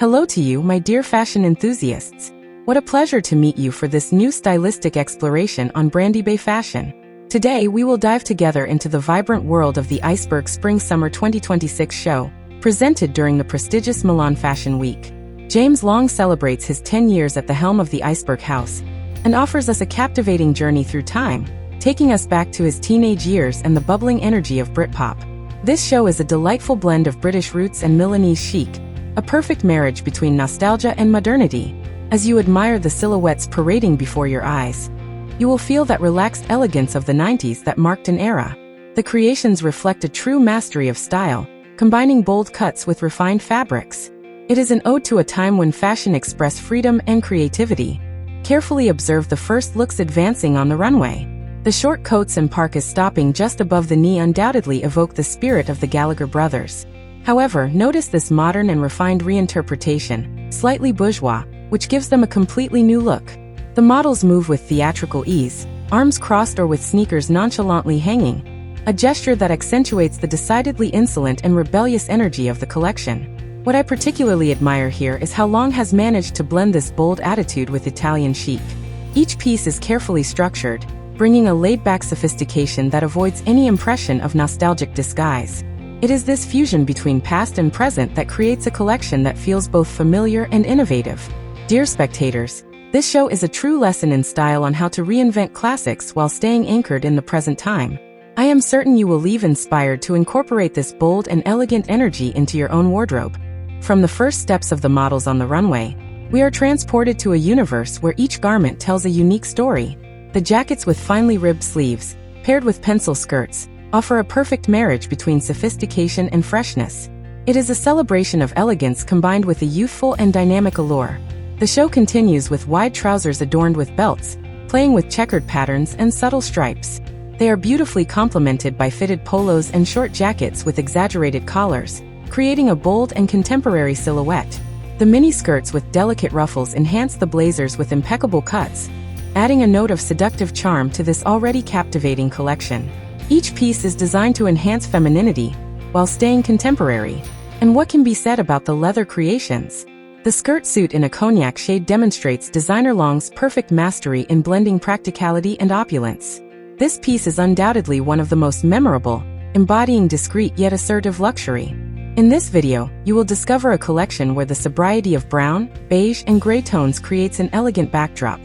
Hello to you, my dear fashion enthusiasts. What a pleasure to meet you for this new stylistic exploration on Brandibay fashion. Today we will dive together into the vibrant world of the Iceberg Spring-Summer 2026 show, presented during the prestigious Milan Fashion Week. James Long celebrates his 10 years at the helm of the Iceberg house and offers us a captivating journey through time, taking us back to his teenage years and the bubbling energy of Britpop. This show is a delightful blend of British roots and Milanese chic, a perfect marriage between nostalgia and modernity. As you admire the silhouettes parading before your eyes, you will feel that relaxed elegance of the 90s that marked an era. The creations reflect a true mastery of style, combining bold cuts with refined fabrics. It is an ode to a time when fashion expressed freedom and creativity. Carefully observe the first looks advancing on the runway. The short coats and parkas stopping just above the knee undoubtedly evoke the spirit of the Gallagher brothers. However, notice this modern and refined reinterpretation, slightly bourgeois, which gives them a completely new look. The models move with theatrical ease, arms crossed or with sneakers nonchalantly hanging, a gesture that accentuates the decidedly insolent and rebellious energy of the collection. What I particularly admire here is how Long has managed to blend this bold attitude with Italian chic. Each piece is carefully structured, bringing a laid-back sophistication that avoids any impression of nostalgic disguise. It is this fusion between past and present that creates a collection that feels both familiar and innovative. Dear spectators, this show is a true lesson in style on how to reinvent classics while staying anchored in the present time. I am certain you will leave inspired to incorporate this bold and elegant energy into your own wardrobe. From the first steps of the models on the runway, we are transported to a universe where each garment tells a unique story. The jackets with finely ribbed sleeves, paired with pencil skirts, offer a perfect marriage between sophistication and freshness. It is a celebration of elegance combined with a youthful and dynamic allure. The show continues with wide trousers adorned with belts, playing with checkered patterns and subtle stripes. They are beautifully complemented by fitted polos and short jackets with exaggerated collars, creating a bold and contemporary silhouette. The mini skirts with delicate ruffles enhance the blazers with impeccable cuts, adding a note of seductive charm to this already captivating collection. Each piece is designed to enhance femininity, while staying contemporary. And what can be said about the leather creations? The skirt suit in a cognac shade demonstrates designer Long's perfect mastery in blending practicality and opulence. This piece is undoubtedly one of the most memorable, embodying discreet yet assertive luxury. In this video, you will discover a collection where the sobriety of brown, beige, and gray tones creates an elegant backdrop.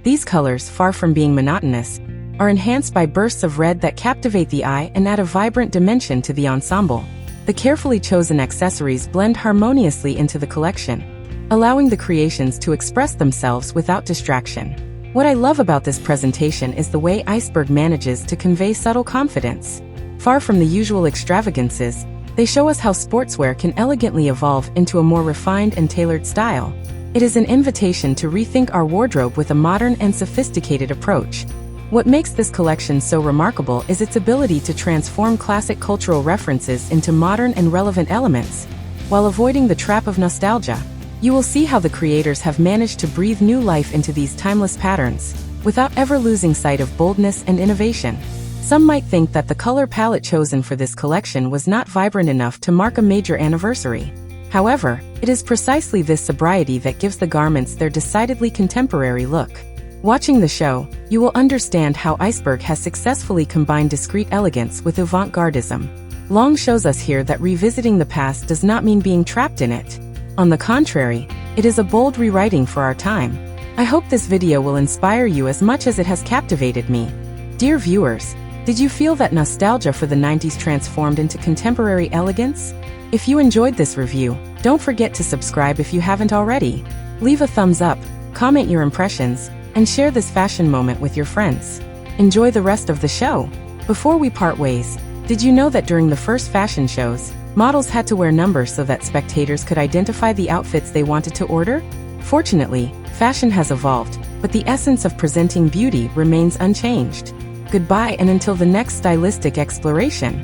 These colors, far from being monotonous, are enhanced by bursts of red that captivate the eye and add a vibrant dimension to the ensemble. The carefully chosen accessories blend harmoniously into the collection, allowing the creations to express themselves without distraction. What I love about this presentation is the way Iceberg manages to convey subtle confidence. Far from the usual extravagances, they show us how sportswear can elegantly evolve into a more refined and tailored style. It is an invitation to rethink our wardrobe with a modern and sophisticated approach. What makes this collection so remarkable is its ability to transform classic cultural references into modern and relevant elements, while avoiding the trap of nostalgia. You will see how the creators have managed to breathe new life into these timeless patterns, without ever losing sight of boldness and innovation. Some might think that the color palette chosen for this collection was not vibrant enough to mark a major anniversary. However, it is precisely this sobriety that gives the garments their decidedly contemporary look. Watching the show, you will understand how Iceberg has successfully combined discreet elegance with avant-gardism. Long shows us here that revisiting the past does not mean being trapped in it. On the contrary, it is a bold rewriting for our time. I hope this video will inspire you as much as it has captivated me. Dear viewers, did you feel that nostalgia for the 90s transformed into contemporary elegance? If you enjoyed this review, don't forget to subscribe if you haven't already. Leave a thumbs up, comment your impressions, and share this fashion moment with your friends. Enjoy the rest of the show. Before we part ways, did you know that during the first fashion shows, models had to wear numbers so that spectators could identify the outfits they wanted to order? Fortunately, fashion has evolved, but the essence of presenting beauty remains unchanged. Goodbye, and until the next stylistic exploration.